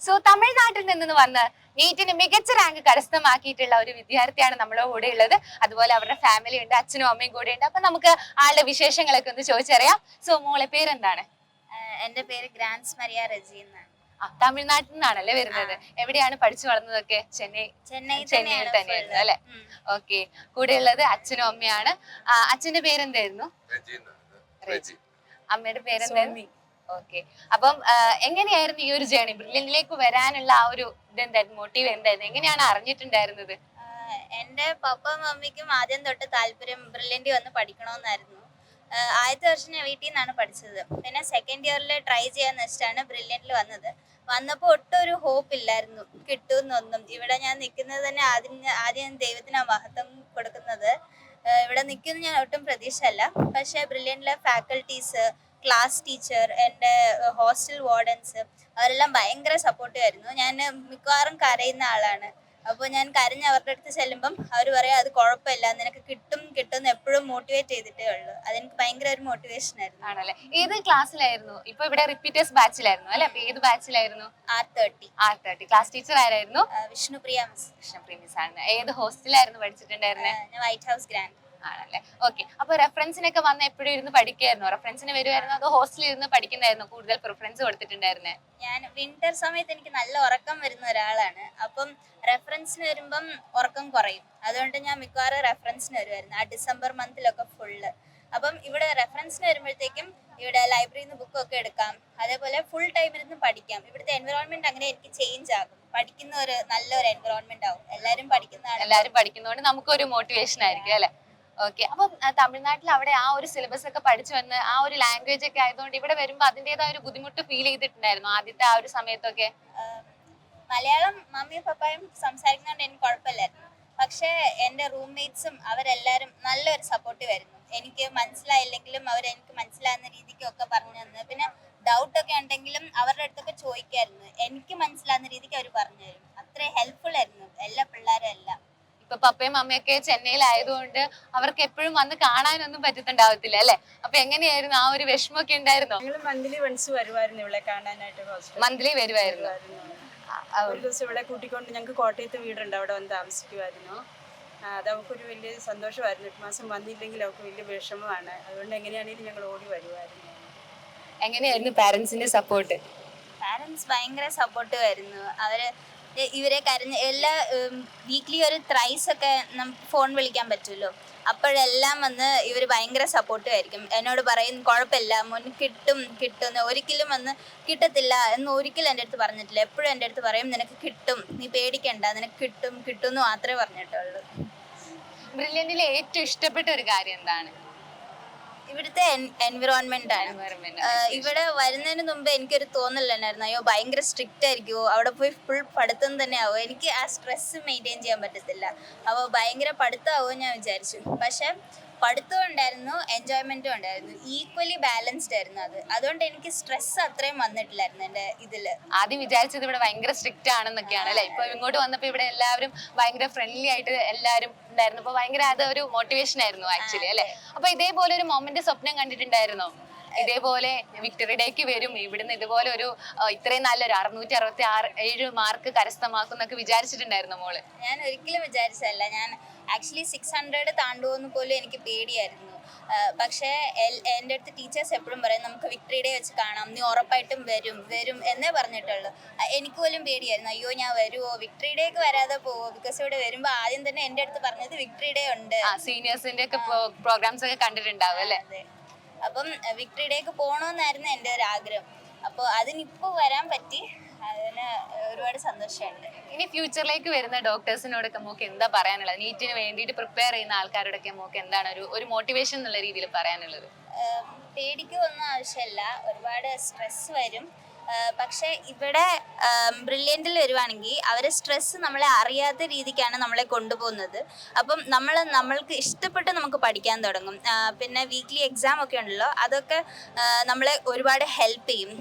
So തമിഴ്നാട്ടിൽ നിന്ന് വന്ന് നീറ്റിന് മികച്ച റാങ്ക് കരസ്ഥമാക്കിയിട്ടുള്ള ഒരു വിദ്യാർത്ഥിയാണ് നമ്മുടെ കൂടെ ഉള്ളത്. അതുപോലെ അവരുടെ ഫാമിലി ഉണ്ട്, അച്ഛനും അമ്മയും കൂടെ ഉണ്ട്. അപ്പൊ നമുക്ക് ആളുടെ വിശേഷങ്ങളൊക്കെ ഒന്ന് ചോദിച്ചറിയാം. സോ മോളെ പേരെന്താണ്? എന്റെ പേര് ഗ്രാൻസ് മരിയ റെജി എന്നാണ്. തമിഴ്നാട്ടിൽ നിന്നാണല്ലേ വരുന്നത്? എവിടെയാണ് പഠിച്ചു വളർന്നതൊക്കെ? ചെന്നൈയിൽ തന്നെയായിരുന്നു അല്ലെ? ഓക്കെ. കൂടെ ഉള്ളത് അച്ഛനും അമ്മയാണ്. അച്ഛന്റെ പേരെന്തായിരുന്നു? അമ്മയുടെ പേരെന്തായിരുന്നു? ഓക്കെ. അപ്പം എങ്ങനെയായിരുന്നു ഈ ഒരു ജേണി, ബ്രില്യന്റിലേക്ക് വരാനുള്ള ആ ഒരു ഇതെന്തായിരുന്നു, മോട്ടീവ് എന്തായിരുന്നു, എങ്ങനെയാണ് അറിഞ്ഞിട്ടുണ്ടായിരുന്നത്? എന്റെ പപ്പ മമ്മിക്കും ആദ്യം തൊട്ട് താല്പര്യം ബ്രില്യന്റ് വന്ന് പഠിക്കണമെന്നായിരുന്നു. ആദ്യത്തെ വർഷം ഞാൻ വീട്ടിൽ നിന്നാണ് പഠിച്ചത്. പിന്നെ സെക്കൻഡ് ഇയറിൽ ട്രൈ ചെയ്യാന്ന് വെച്ചിട്ടാണ് ബ്രില്യന്റിൽ വന്നപ്പോൾ ഒട്ടും ഒരു ഹോപ്പ് ഇല്ലായിരുന്നു കിട്ടുമെന്നൊന്നും. ഇവിടെ ഞാൻ നിൽക്കുന്നത് തന്നെ ആദ്യം ദൈവത്തിന് മഹത്വം കൊടുക്കുന്നത്. ഇവിടെ നിൽക്കുന്ന ഞാൻ ഒട്ടും പ്രതീക്ഷയല്ല. പക്ഷേ ബ്രില്യന്റിലെ ഫാക്കൽറ്റീസ്, ക്ലാസ് ടീച്ചർ, എൻ്റെ ഹോസ്റ്റൽ വാർഡൻസ് അവരെല്ലാം ഭയങ്കര സപ്പോർട്ടീവ് ആയിരുന്നു. ഞാൻ മിക്കവാറും കരയുന്ന ആളാണ്. അപ്പോൾ ഞാൻ കരഞ്ഞ് അവരുടെ അടുത്ത് ചെല്ലുമ്പം അവർ പറയാം അത് കുഴപ്പമില്ല, നിനക്ക് കിട്ടും എന്ന് എപ്പോഴും മോട്ടിവേറ്റ് ചെയ്തിട്ടേ ഉള്ളൂ. അതെനിക്ക് ഭയങ്കര ഒരു മോട്ടിവേഷൻ ആയിരുന്നു. ആണല്ലേ? ഏത് ക്ലാസ്സിലായിരുന്നു? ഇപ്പൊ ഇവിടെ റിപ്പീറ്റേഴ്സ് ബാച്ചിലായിരുന്നു അല്ലെ? ഏത് ബാച്ചിലായിരുന്നു? R30. ക്ലാസ് ടീച്ചർ ആരായിരുന്നു? വിഷ്ണുപ്രിയ മിസ്. വിഷ്ണുപ്രിയ മിസ് ആണ്. ഏത് ഹോസ്റ്റലായിരുന്നു പഠിച്ചിട്ടുണ്ടായിരുന്നത്? ഞാൻ വൈറ്റ് ഹൗസ് ഗ്രാൻഡ്. ആണല്ലേ? ഓക്കെ. അപ്പൊ റെഫറൻസിനൊക്കെ വന്ന് എപ്പോഴും ഇരുന്ന് പഠിക്കായിരുന്നോ? റെഫറൻസിന് വരുമായിരുന്നു അതോ ഹോസ്റ്റലിൽ ഇരുന്ന് പഠിക്കുന്നതായിരുന്നു കൂടുതൽ പ്രിഫറൻസ് കൊടുത്തിട്ടുണ്ടായിരുന്നേ? ഞാൻ വിന്റർ സമയത്ത് എനിക്ക് നല്ല ഉറക്കം വരുന്ന ഒരാളാണ്. അപ്പം റെഫറൻസിന് വരുമ്പം ഉറക്കം കുറയും. അതുകൊണ്ട് ഞാൻ മിക്കവാറും റെഫറൻസിന് വരുമായിരുന്നു ആ ഡിസംബർ മന്തിലൊക്കെ ഫുള്ള്. അപ്പം ഇവിടെ റെഫറൻസിന് വരുമ്പോഴത്തേക്കും ഇവിടെ ലൈബ്രറിയിൽ നിന്ന് ബുക്കൊക്കെ എടുക്കാം, അതേപോലെ ഫുൾ ടൈം ഇരുന്ന് പഠിക്കാം. ഇവിടുത്തെ എൻവിറോൺമെന്റ് അങ്ങനെ എനിക്ക് ചേഞ്ച് ആകും. പഠിക്കുന്ന ഒരു നല്ലൊരു എൻവിറോൺമെന്റ് ആവും. എല്ലാവരും പഠിക്കുന്നതുകൊണ്ട് നമുക്കൊരു മോട്ടിവേഷൻ ആയിരിക്കും അല്ലെ? ഓക്കെ. അപ്പം തമിഴ്നാട്ടിൽ അവിടെ ആ ഒരു സിലബസ് ഒക്കെ പഠിച്ചു വന്ന് ആ ഒരു ലാംഗ്വേജ് ഒക്കെ ആയതുകൊണ്ട് ഇവിടെ വരുമ്പോൾ അതിൻ്റെതായ ഒരു ബുദ്ധിമുട്ട് ഫീൽ ചെയ്തിട്ടുണ്ടായിരുന്നു ആദ്യത്തെ ആ ഒരു സമയത്തൊക്കെ? മലയാളം മമ്മിയും പപ്പായും സംസാരിക്കുന്നതുകൊണ്ട് എനിക്ക് കുഴപ്പമില്ലായിരുന്നു. പക്ഷേ എൻ്റെ റൂംമേറ്റ്സും അവരെല്ലാവരും നല്ലൊരു സപ്പോർട്ടീവ് ആയിരുന്നു. എനിക്ക് മനസ്സിലായില്ലെങ്കിലും അവരെനിക്ക് മനസ്സിലാകുന്ന രീതിക്കൊക്കെ പറഞ്ഞു തന്നു. പിന്നെ ഡൗട്ടൊക്കെ ഉണ്ടെങ്കിലും അവരുടെ അടുത്തൊക്കെ ചോദിക്കായിരുന്നു. എനിക്ക് മനസ്സിലാകുന്ന രീതിക്ക് അവർ പറഞ്ഞു തരും. അത്രയും ഹെൽപ്ഫുൾ ആയിരുന്നു എല്ലാ പിള്ളേരും എല്ലാം. ഇപ്പൊ പപ്പയും അമ്മയൊക്കെ ചെന്നൈയിലായതുകൊണ്ട് അവർക്ക് എപ്പോഴും വന്ന് കാണാനൊന്നും പറ്റത്തുണ്ടാവത്തില്ല അല്ലെ? അപ്പൊ എങ്ങനെയായിരുന്നു, ആ ഒരു വിഷമൊക്കെ ഉണ്ടായിരുന്നോ? മന്ത്ലി വൺസ് വരുമായിരുന്നു ഇവിടെ കാണാനായിട്ട്. മന്ത്ലി വരുമായിരുന്നു. ഒരു ദിവസം ഇവിടെ കൂട്ടിക്കൊണ്ട് ഞങ്ങൾക്ക് കോട്ടയത്ത് വീടുണ്ട്, അവിടെ വന്ന് താമസിക്കുമായിരുന്നു. അത് അവൾക്കൊരു വലിയ സന്തോഷമായിരുന്നു. 8 മാസം വന്നില്ലെങ്കിൽ അവൾക്ക് വലിയ വിഷമമാണ്. അതുകൊണ്ട് എങ്ങനെയാണെങ്കിലും ഞങ്ങൾ ഓടി വരുമായിരുന്നു. എങ്ങനെയായിരുന്നു പാരന്റ്സിന്റെ സപ്പോർട്ട്? പാരന്റ്സ് ഭയങ്കര സപ്പോർട്ടീവ് ആയിരുന്നു. ഇവരെ എല്ലാ വീക്ക്ലി ഒരു ത്രൈസ് ഒക്കെ നമുക്ക് ഫോൺ വിളിക്കാൻ പറ്റുമല്ലോ, അപ്പോഴെല്ലാം വന്ന് ഇവർ ഭയങ്കര സപ്പോർട്ടീവ് ആയിരിക്കും. എന്നോട് പറയും കുഴപ്പമില്ല മോന് കിട്ടും ഒരിക്കലും വന്ന് കിട്ടത്തില്ല എന്ന് ഒരിക്കലും എൻ്റെ അടുത്ത് പറഞ്ഞിട്ടില്ല. എപ്പോഴും എൻ്റെ അടുത്ത് പറയും നിനക്ക് കിട്ടും, നീ പേടിക്കണ്ട, നിനക്ക് കിട്ടും എന്ന് മാത്രമേ പറഞ്ഞിട്ടുള്ളൂ. ബ്രില്യന്റിലെ ഏറ്റവും ഇഷ്ടപ്പെട്ട ഒരു കാര്യം എന്താണ്? ഇവിടുത്തെ എൻവിറോൺമെന്റ് ആണ്. ഇവിടെ വരുന്നതിന് മുമ്പ് എനിക്കൊരു തോന്നലുണ്ടായിരുന്നു, അയ്യോ ഭയങ്കര സ്ട്രിക്റ്റ് ആയിരിക്കുമോ, അവിടെ പോയി ഫുൾ പഠിത്തം തന്നെ ആവുമോ, എനിക്ക് ആ സ്ട്രെസ് മെയിൻറ്റെയിൻ ചെയ്യാൻ പറ്റത്തില്ല, അപ്പോൾ ഭയങ്കര പഠിത്തമാവുമോ ഞാൻ വിചാരിച്ചു. പക്ഷെ പഠിത്തവും ഉണ്ടായിരുന്നു, എൻജോയ്മെന്റും ഉണ്ടായിരുന്നു, ഈക്വലി ബാലൻസ്ഡ് ആയിരുന്നു അത്. അതുകൊണ്ട് എനിക്ക് സ്ട്രെസ് അത്രയും വന്നിട്ടില്ലായിരുന്നു എൻ്റെ ഇതില്. ആദ്യം വിചാരിച്ചത് ഇവിടെ ഭയങ്കര സ്ട്രിക്റ്റ് ആണെന്നൊക്കെയാണ് അല്ലെ? ഇപ്പൊ ഇങ്ങോട്ട് വന്നപ്പോ ഇവിടെ എല്ലാവരും ഭയങ്കര ഫ്രണ്ട്ലി ആയിട്ട് എല്ലാവരും ഉണ്ടായിരുന്നു. അപ്പൊ ഭയങ്കര അതൊരു മോട്ടിവേഷൻ ആയിരുന്നു ആക്ച്വലി അല്ലെ? അപ്പൊ ഇതേപോലെ ഒരു മൊമെന്റ് സ്വപ്നം കണ്ടിട്ടുണ്ടായിരുന്നോ? ഇതേപോലെ വിക്ടറി ഡേക്ക് വരും, ഇവിടുന്ന് ഇതുപോലെ ഒരു ഇത്രയും നല്ലൊരു 667 മാർക്ക് കരസ്ഥമാക്കുന്നൊക്കെ വിചാരിച്ചിട്ടുണ്ടായിരുന്നു മോള്? ഞാൻ ഒരിക്കലും വിചാരിച്ചല്ല. ഞാൻ ആക്ച്വലി 600 താണ്ടുപോകുന്ന പോലും എനിക്ക് പേടിയായിരുന്നു. പക്ഷേ എൻ്റെ അടുത്ത് ടീച്ചേഴ്സ് എപ്പോഴും പറയും നമുക്ക് വിക്ടറി ഡേ വെച്ച് കാണാം, നീ ഉറപ്പായിട്ടും വരും എന്നേ പറഞ്ഞിട്ടുള്ളൂ. എനിക്ക് പോലും പേടിയായിരുന്നു, അയ്യോ ഞാൻ വരുമോ, വിക്ടറി ഡേക്ക് വരാതെ പോവോ, ബിക്കോസ് ഇവിടെ വരുമ്പോൾ ആദ്യം തന്നെ എൻ്റെ അടുത്ത് പറഞ്ഞത് വിക്ടറി ഡേ ഉണ്ട്, സീനിയേഴ്സിന്റെ ഒക്കെ പ്രോഗ്രാംസ് ഒക്കെ കണ്ടിട്ടുണ്ടാവും അല്ലേ? അതെ. അപ്പം വിക്ടറി ഡേക്ക് പോകണമെന്നായിരുന്നു എൻ്റെ ഒരു ആഗ്രഹം. അപ്പോൾ അതിനിപ്പോൾ വരാൻ പറ്റി, അതിന് ഒരുപാട് സന്തോഷമുണ്ട്. ഇനി ഫ്യൂച്ചറിലേക്ക് വരുന്ന ഡോക്ടേഴ്സിനോടൊക്കെ നമുക്ക് എന്താ പറയാനുള്ളത്? നീറ്റിന് വേണ്ടിയിട്ട് പ്രിപ്പയർ ചെയ്യുന്ന ആൾക്കാരോടൊക്കെ നമുക്ക് എന്താണ് ഒരു മോട്ടിവേഷൻ എന്നുള്ള രീതിയിൽ പറയാനുള്ളത്? പേടിക്കൊന്നും ആവശ്യമില്ല, ഒരുപാട് സ്ട്രെസ് വരും. പക്ഷേ ഇവിടെ ബ്രില്യൻറ്റിൽ വരുവാണെങ്കിൽ അവർ സ്ട്രെസ് നമ്മളെ അറിയാത്ത രീതിക്കാണ് നമ്മളെ കൊണ്ടുപോകുന്നത്. അപ്പം നമ്മൾക്ക് ഇഷ്ടപ്പെട്ട് നമുക്ക് പഠിക്കാൻ തുടങ്ങും. പിന്നെ വീക്ക്ലി എക്സാം ഒക്കെ ഉണ്ടല്ലോ, അതൊക്കെ നമ്മളെ ഒരുപാട് ഹെൽപ്പ് ചെയ്യും.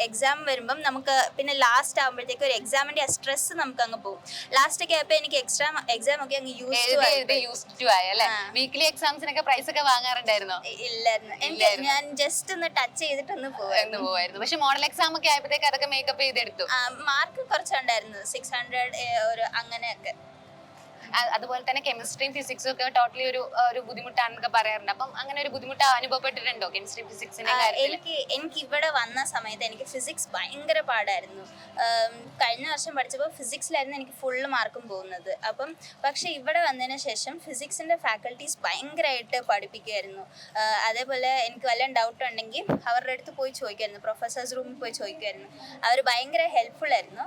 എക്സാം വരുമ്പം നമുക്ക് പിന്നെ ലാസ്റ്റ് ആകുമ്പോഴത്തേക്ക് ഒരു എക്സാമിൻ്റെ ആ സ്ട്രെസ് നമുക്ക് അങ്ങ് പോകും. ലാസ്റ്റൊക്കെ ആയപ്പോൾ എനിക്ക് എക്സാം ഒക്കെ അങ്ങ് യൂസ്ഡ് ടു ആയി അല്ലേ? വീക്ക്ലി എക്സാംസിനൊക്കെ പ്രൈസ് ഒക്കെ വാങ്ങാറുണ്ടായിരുന്നോ? ഇല്ലായിരുന്നു, ഞാൻ ജസ്റ്റ് ഒന്ന് ടച്ച് ചെയ്തിട്ടൊന്ന് പോവായിരുന്നു. പക്ഷെ പക്ഷെ മോഡൽ എക്സാം ഒക്കെ ആയപ്പോഴത്തേക്ക് അതൊക്കെ മേക്കപ്പ് ചെയ്തെടുത്തു. മാർക്ക് കുറച്ചുണ്ടായിരുന്നു, 600 ഒരു അങ്ങനെയൊക്കെ. അതുപോലെ തന്നെ കെമിസ്ട്രിയും ഫിസിക്സും ഒക്കെ ടോട്ടലി ഒരു ബുദ്ധിമുട്ടാണെന്നൊക്കെ പറയാറുണ്ട്. അപ്പം അങ്ങനെ ഒരു ബുദ്ധിമുട്ട് അനുഭവപ്പെട്ടിട്ടുണ്ടോ കെമിസ്ട്രി ഫിസിക്സിന്റെ കാര്യത്തിൽ? എനിക്ക് ഇവിടെ വന്ന സമയത്ത് എനിക്ക് ഫിസിക്സ് ഭയങ്കര പാടായിരുന്നു. കഴിഞ്ഞ വർഷം പഠിച്ചപ്പോൾ ഫിസിക്സിലായിരുന്നു എനിക്ക് ഫുള്ള് മാർക്കും പോകുന്നത്. പക്ഷെ ഇവിടെ വന്നതിന് ശേഷം ഫിസിക്സിന്റെ ഫാക്കൽറ്റീസ് ഭയങ്കരമായിട്ട് പഠിപ്പിക്കുമായിരുന്നു. അതേപോലെ എനിക്ക് വല്ല ഡൗട്ട് ഉണ്ടെങ്കിൽ അവരുടെ അടുത്ത് പോയി ചോദിക്കുമായിരുന്നു, പ്രൊഫസേഴ്സ് റൂമിൽ പോയി ചോദിക്കുമായിരുന്നു. അവർ ഭയങ്കര ഹെൽപ്ഫുൾ ആയിരുന്നു.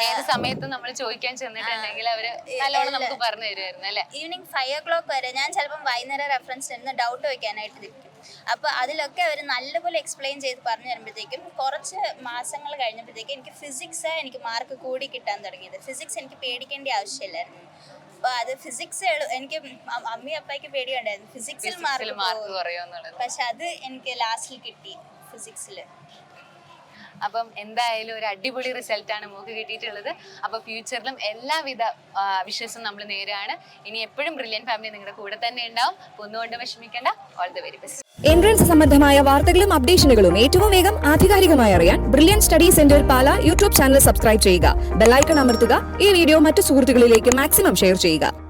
ഏത് സമയത്തും നമ്മൾ ചോദിക്കാൻ ചെന്നിട്ടുണ്ടെങ്കിൽ അവര് നല്ലോണം നമുക്ക് പറഞ്ഞു തരുമായിരുന്നു അല്ലെ. ഈവനിങ് 5 o'clock വരെ ഞാൻ ചിലപ്പോൾ വൈകുന്നേരം റെഫറൻസ് ഇരുന്ന് ഡൗട്ട് വയ്ക്കാനായിട്ട് ഇരിക്കും. അപ്പോൾ അതിലൊക്കെ അവർ നല്ലപോലെ എക്സ്പ്ലെയിൻ ചെയ്ത് പറഞ്ഞു തരുമ്പോഴത്തേക്കും കുറച്ച് മാസങ്ങൾ കഴിഞ്ഞപ്പോഴത്തേക്കും എനിക്ക് ഫിസിക്സ് എനിക്ക് മാർക്ക് കൂടി കിട്ടാൻ തുടങ്ങിയത്. ഫിസിക്സ് എനിക്ക് പേടിക്കേണ്ട ആവശ്യമില്ലായിരുന്നു. അപ്പോൾ അത് ഫിസിക്സ് എനിക്ക് അമ്മി അപ്പായ്ക്ക് പേടിയുണ്ടായിരുന്നു ഫിസിക്സിൽ മാർക്ക് കുറയുമെന്നുള്ളത്. പക്ഷെ അത് എനിക്ക് ലാസ്റ്റിൽ കിട്ടി ഫിസിക്സിൽ. അപ്പം എന്തായാലും ഒരു അടിപൊളി റിസൾട്ടാണ് നമുക്ക് കിട്ടിയിട്ടുള്ളത്. അപ്പൊ ഫ്യൂച്ചറിലും എല്ലാവിധ വിഷസും നമ്മൾ നേരെയാണ്. ഇനി എപ്പോഴും ബ്രില്യൻറ്റ് ഫാമിലി നിങ്ങളുടെ കൂടെ തന്നെ ഉണ്ടാവും. ഒന്നുകൊണ്ട് വിഷമിക്കേണ്ട. All the very best. Entrance സംബന്ധമായ വാർത്തകളും അപ്ഡേഷനുകളും ഏറ്റവും വേഗം ആധികാരികമായി അറിയാൻ ബ്രില്യൻറ്റ് സ്റ്റഡി സെന്റർ പാല യൂട്യൂബ് ചാനൽ സബ്സ്ക്രൈബ് ചെയ്യുക. ബെല്ലൈക്കൺ അമർത്തുക. ഈ വീഡിയോ മറ്റു സുഹൃത്തുക്കളിലേക്ക് മാക്സിമം ഷെയർ ചെയ്യുക.